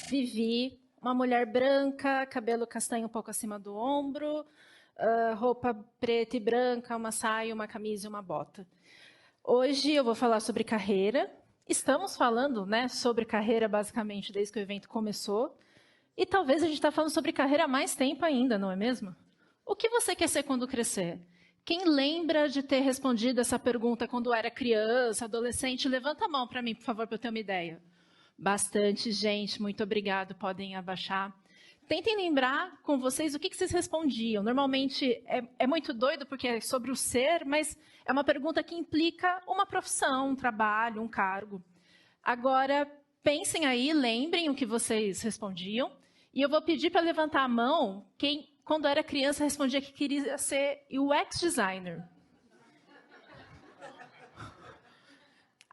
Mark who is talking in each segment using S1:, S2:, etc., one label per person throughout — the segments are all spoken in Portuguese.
S1: Vivi, uma mulher branca, cabelo castanho um pouco acima do ombro, roupa preta e branca, uma saia, uma camisa e uma bota. Hoje eu vou falar sobre carreira. Estamos falando, né, sobre carreira basicamente desde que o evento começou. E talvez a gente está falando sobre carreira há mais tempo ainda, não é mesmo? O que você quer ser quando crescer? Quem lembra de ter respondido essa pergunta quando era criança, adolescente? Levanta a mão para mim, por favor, para eu ter uma ideia. Bastante gente, muito obrigado, podem abaixar. Tentem lembrar com vocês o que vocês respondiam. Normalmente é muito doido porque é sobre o ser, mas é uma pergunta que implica uma profissão, um trabalho, um cargo. Agora, pensem aí, lembrem o que vocês respondiam. E eu vou pedir para levantar a mão quem, quando era criança, respondia que queria ser UX designer.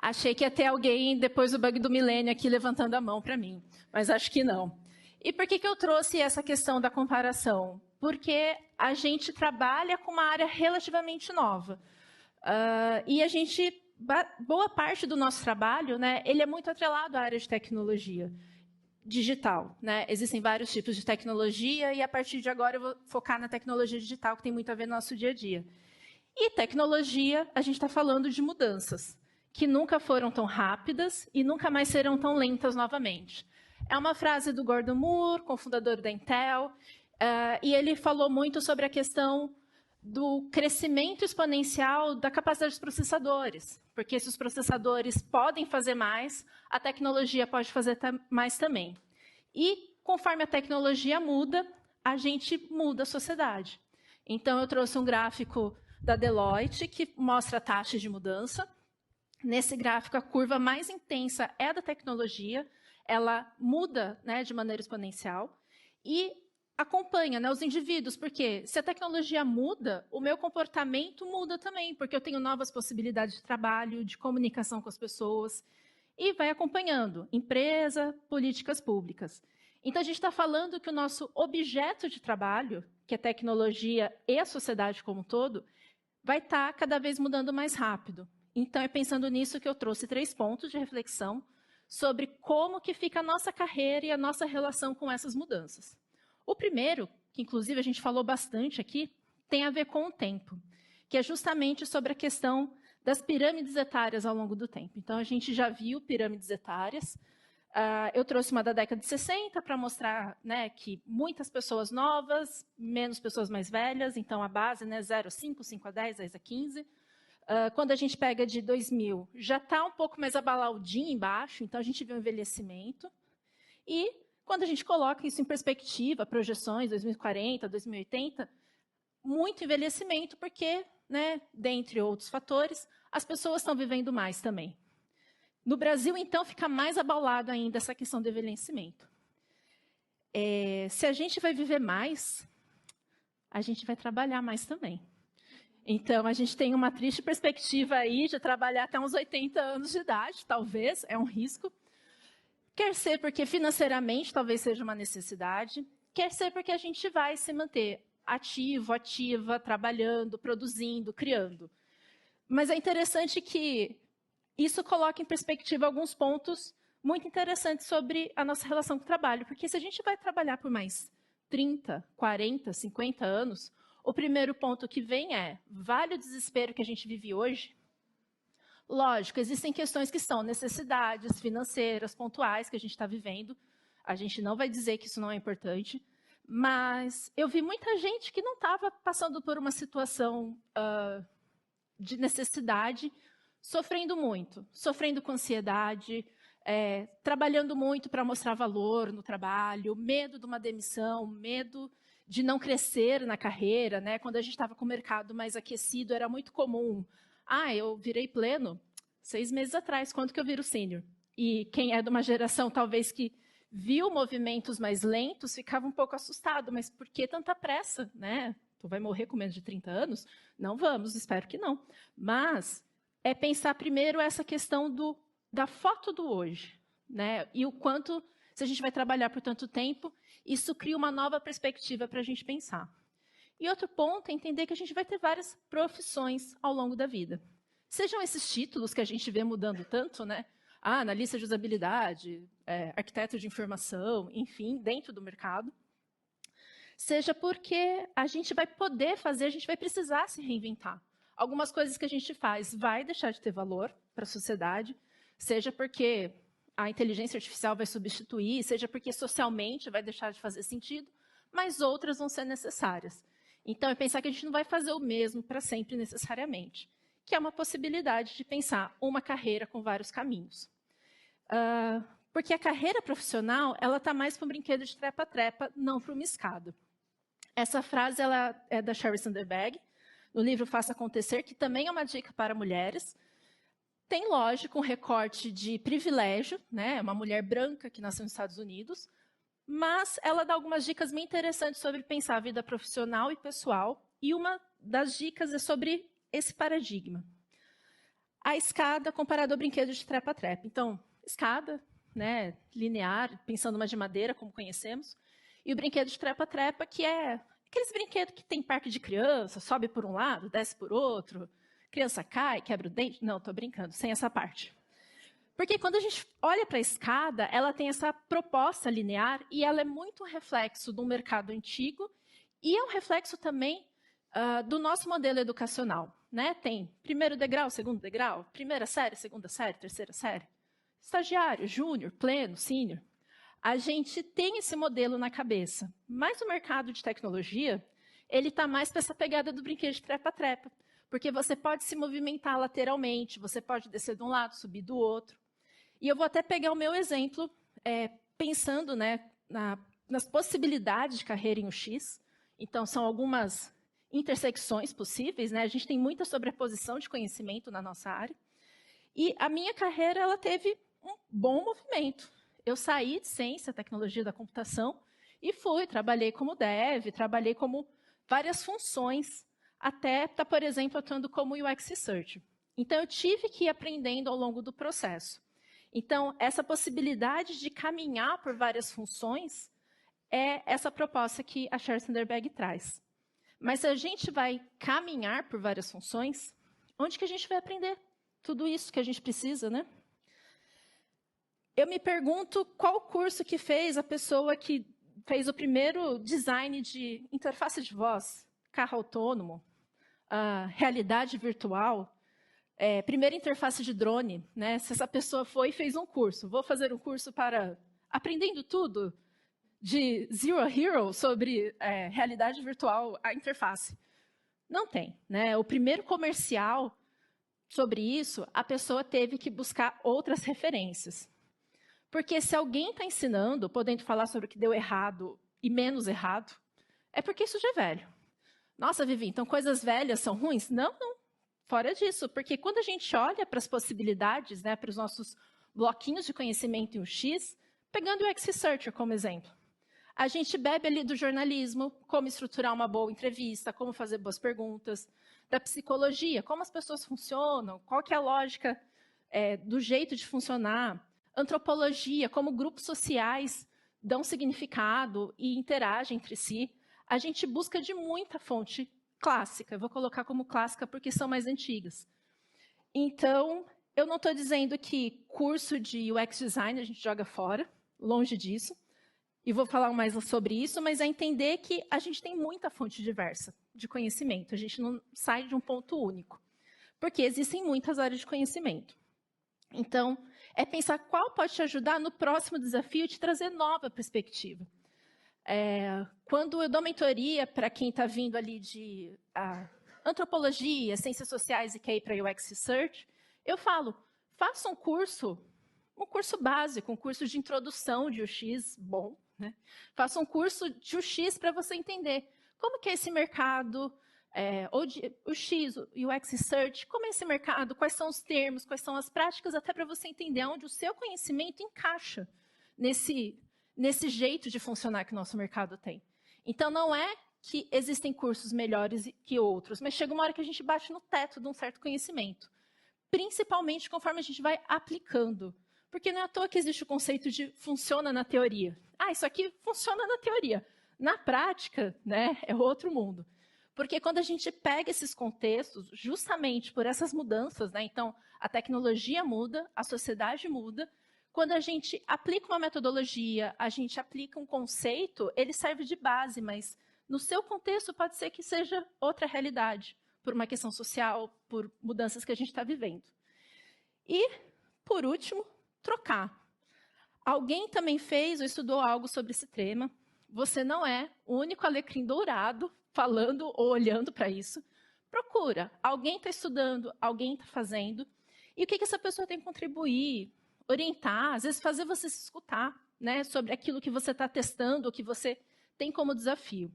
S1: Achei que ia ter alguém, depois do bug do milênio, aqui levantando a mão para mim, mas acho que não. E por que eu trouxe essa questão da comparação? Porque a gente trabalha com uma área relativamente nova. E a gente, boa parte do nosso trabalho, né, ele é muito atrelado à área de tecnologia digital. Né? Existem vários tipos de tecnologia e, a partir de agora, eu vou focar na tecnologia digital, que tem muito a ver no nosso dia a dia. E tecnologia, a gente está falando de mudanças que nunca foram tão rápidas e nunca mais serão tão lentas novamente. É uma frase do Gordon Moore, cofundador da Intel, e ele falou muito sobre a questão do crescimento exponencial da capacidade dos processadores, porque se os processadores podem fazer mais, a tecnologia pode fazer mais também. E, conforme a tecnologia muda, a gente muda a sociedade. Então, eu trouxe um gráfico da Deloitte, que mostra a taxa de mudança. Nesse gráfico, a curva mais intensa é a da tecnologia, ela muda, né, de maneira exponencial e acompanha, né, os indivíduos, porque se a tecnologia muda, o meu comportamento muda também, porque eu tenho novas possibilidades de trabalho, de comunicação com as pessoas, e vai acompanhando empresa, políticas públicas. Então, a gente está falando que o nosso objeto de trabalho, que é tecnologia e a sociedade como um todo, vai estar cada vez mudando mais rápido. Então, é pensando nisso que eu trouxe 3 pontos de reflexão sobre como que fica a nossa carreira e a nossa relação com essas mudanças. O primeiro, que inclusive a gente falou bastante aqui, tem a ver com o tempo, que é justamente sobre a questão das pirâmides etárias ao longo do tempo. Então, a gente já viu pirâmides etárias. Eu trouxe uma da década de 60 para mostrar, né, que muitas pessoas novas, menos pessoas mais velhas, então a base, né, 0 a 5, 5 a 10, 10 a 15. Quando a gente pega de 2000, já está um pouco mais abalaudinho embaixo, então a gente vê um envelhecimento. E quando a gente coloca isso em perspectiva, projeções, 2040, 2080, muito envelhecimento, porque, né, dentre outros fatores, as pessoas estão vivendo mais também. No Brasil, então, fica mais abalado ainda essa questão do envelhecimento. Se a gente vai viver mais, a gente vai trabalhar mais também. Então, a gente tem uma triste perspectiva aí de trabalhar até uns 80 anos de idade, talvez, é um risco. Quer ser porque financeiramente talvez seja uma necessidade, quer ser porque a gente vai se manter ativo, ativa, trabalhando, produzindo, criando. Mas é interessante que isso coloca em perspectiva alguns pontos muito interessantes sobre a nossa relação com o trabalho, porque se a gente vai trabalhar por mais 30, 40, 50 anos, o primeiro ponto que vem é, vale o desespero que a gente vive hoje? Lógico, existem questões que são necessidades financeiras, pontuais, que a gente está vivendo. A gente não vai dizer que isso não é importante, mas eu vi muita gente que não estava passando por uma situação de necessidade, sofrendo muito, sofrendo com ansiedade, trabalhando muito para mostrar valor no trabalho, medo de uma demissão, medo de não crescer na carreira, né? Quando a gente estava com o mercado mais aquecido, era muito comum. Eu virei pleno 6 meses atrás, quando que eu viro sênior? E quem é de uma geração, talvez, que viu movimentos mais lentos, ficava um pouco assustado. Mas por que tanta pressa, né? Tu vai morrer com menos de 30 anos? Não vamos, espero que não. Mas é pensar primeiro essa questão da foto do hoje, né? E o quanto, se a gente vai trabalhar por tanto tempo, isso cria uma nova perspectiva para a gente pensar. E outro ponto é entender que a gente vai ter várias profissões ao longo da vida. Sejam esses títulos que a gente vê mudando tanto, né? Analista de usabilidade, arquiteto de informação, enfim, dentro do mercado. Seja porque a gente vai poder fazer, a gente vai precisar se reinventar. Algumas coisas que a gente faz vai deixar de ter valor para a sociedade, seja porque a inteligência artificial vai substituir, seja porque socialmente vai deixar de fazer sentido, mas outras vão ser necessárias. Então, é pensar que a gente não vai fazer o mesmo para sempre necessariamente, que é uma possibilidade de pensar uma carreira com vários caminhos. Porque a carreira profissional, ela está mais para um brinquedo de trepa-trepa, não para uma escada. Essa frase ela é da Sheryl Sandberg, no livro Faça Acontecer, que também é uma dica para mulheres. Tem, lógico, um recorte de privilégio, né? Uma mulher branca que nasceu nos Estados Unidos, mas ela dá algumas dicas bem interessantes sobre pensar a vida profissional e pessoal, e uma das dicas é sobre esse paradigma. A escada comparada ao brinquedo de trepa-trepa. Então, escada, né, linear, pensando uma de madeira, como conhecemos, e o brinquedo de trepa-trepa, que é aqueles brinquedos que tem parque de criança, sobe por um lado, desce por outro, criança cai, quebra o dente. Não, estou brincando, sem essa parte. Porque quando a gente olha para a escada, ela tem essa proposta linear e ela é muito um reflexo do mercado antigo e é um reflexo também do nosso modelo educacional. Né? Tem primeiro degrau, segundo degrau, primeira série, segunda série, terceira série, estagiário, júnior, pleno, sênior. A gente tem esse modelo na cabeça, mas o mercado de tecnologia, ele está mais para essa pegada do brinquedo de trepa-trepa, porque você pode se movimentar lateralmente, você pode descer de um lado, subir do outro. E eu vou até pegar o meu exemplo, pensando, né, nas possibilidades de carreira em UX. Então, são algumas intersecções possíveis, né? A gente tem muita sobreposição de conhecimento na nossa área. E a minha carreira ela teve um bom movimento. Eu saí de ciência, tecnologia da computação, e trabalhei como dev, trabalhei como várias funções, até estar, por exemplo, atuando como UX Researcher. Então, eu tive que ir aprendendo ao longo do processo. Então, essa possibilidade de caminhar por várias funções é essa proposta que a Sheryl Sandberg traz. Mas se a gente vai caminhar por várias funções, onde que a gente vai aprender tudo isso que a gente precisa, né? Eu me pergunto qual curso que fez a pessoa que fez o primeiro design de interface de voz, carro autônomo, realidade virtual, primeira interface de drone, né? Se essa pessoa foi e fez um curso, vou fazer um curso para aprendendo tudo de Zero Hero sobre realidade virtual, a interface. Não tem, né? O primeiro comercial sobre isso, a pessoa teve que buscar outras referências. Porque se alguém está ensinando, podendo falar sobre o que deu errado e menos errado, é porque isso já é velho. Nossa, Vivi, então coisas velhas são ruins? Não, não. Fora disso, porque quando a gente olha para as possibilidades, né, para os nossos bloquinhos de conhecimento em UX, pegando o UX Researcher como exemplo, a gente bebe ali do jornalismo, como estruturar uma boa entrevista, como fazer boas perguntas, da psicologia, como as pessoas funcionam, qual que é a lógica do jeito de funcionar, antropologia, como grupos sociais dão significado e interagem entre si. A gente busca de muita fonte clássica. Eu vou colocar como clássica porque são mais antigas. Então, eu não estou dizendo que curso de UX Design a gente joga fora, longe disso. E vou falar mais sobre isso, mas é entender que a gente tem muita fonte diversa de conhecimento. A gente não sai de um ponto único, porque existem muitas áreas de conhecimento. Então, é pensar qual pode te ajudar no próximo desafio e te trazer nova perspectiva. Quando eu dou mentoria para quem está vindo ali de antropologia, ciências sociais e quer ir para UX Research, eu falo, faça um curso básico, um curso de introdução de UX bom, né? Faça um curso de UX para você entender como que é esse mercado, ou de UX, UX Research, como é esse mercado, quais são os termos, quais são as práticas, até para você entender onde o seu conhecimento encaixa nesse jeito de funcionar que o nosso mercado tem. Então, não é que existem cursos melhores que outros, mas chega uma hora que a gente bate no teto de um certo conhecimento, principalmente conforme a gente vai aplicando. Porque não é à toa que existe o conceito de funciona na teoria. Isso aqui funciona na teoria. Na prática, né, é outro mundo. Porque quando a gente pega esses contextos, justamente por essas mudanças, né? Então, a tecnologia muda, a sociedade muda. Quando a gente aplica uma metodologia, a gente aplica um conceito, ele serve de base, mas no seu contexto pode ser que seja outra realidade, por uma questão social, por mudanças que a gente está vivendo. E, por último, trocar. Alguém também fez ou estudou algo sobre esse tema. Você não é o único alecrim dourado falando ou olhando para isso. Procura. Alguém está estudando, alguém está fazendo. E o que essa pessoa tem que contribuir, orientar, às vezes fazer você se escutar, né, sobre aquilo que você está testando, o que você tem como desafio.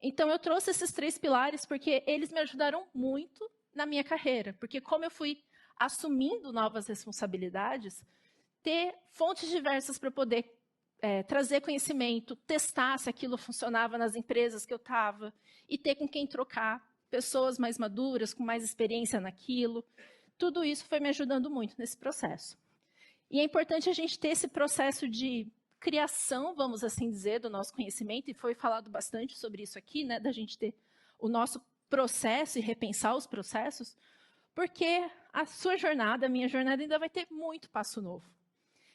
S1: Então, eu trouxe esses 3 pilares porque eles me ajudaram muito na minha carreira. Porque como eu fui assumindo novas responsabilidades, ter fontes diversas para poder trazer conhecimento, testar se aquilo funcionava nas empresas que eu estava e ter com quem trocar, pessoas mais maduras, com mais experiência naquilo. Tudo isso foi me ajudando muito nesse processo. E é importante a gente ter esse processo de criação, vamos assim dizer, do nosso conhecimento, e foi falado bastante sobre isso aqui, né, da gente ter o nosso processo e repensar os processos, porque a sua jornada, a minha jornada, ainda vai ter muito passo novo.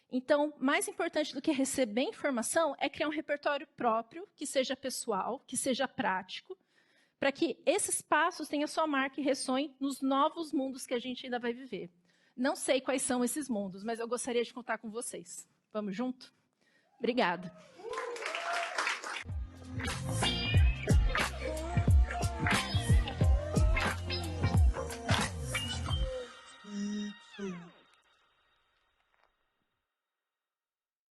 S1: Então, mais importante do que receber informação é criar um repertório próprio, que seja pessoal, que seja prático, para que esses passos tenham sua marca e ressoem nos novos mundos que a gente ainda vai viver. Não sei quais são esses mundos, mas eu gostaria de contar com vocês. Vamos junto? Obrigada.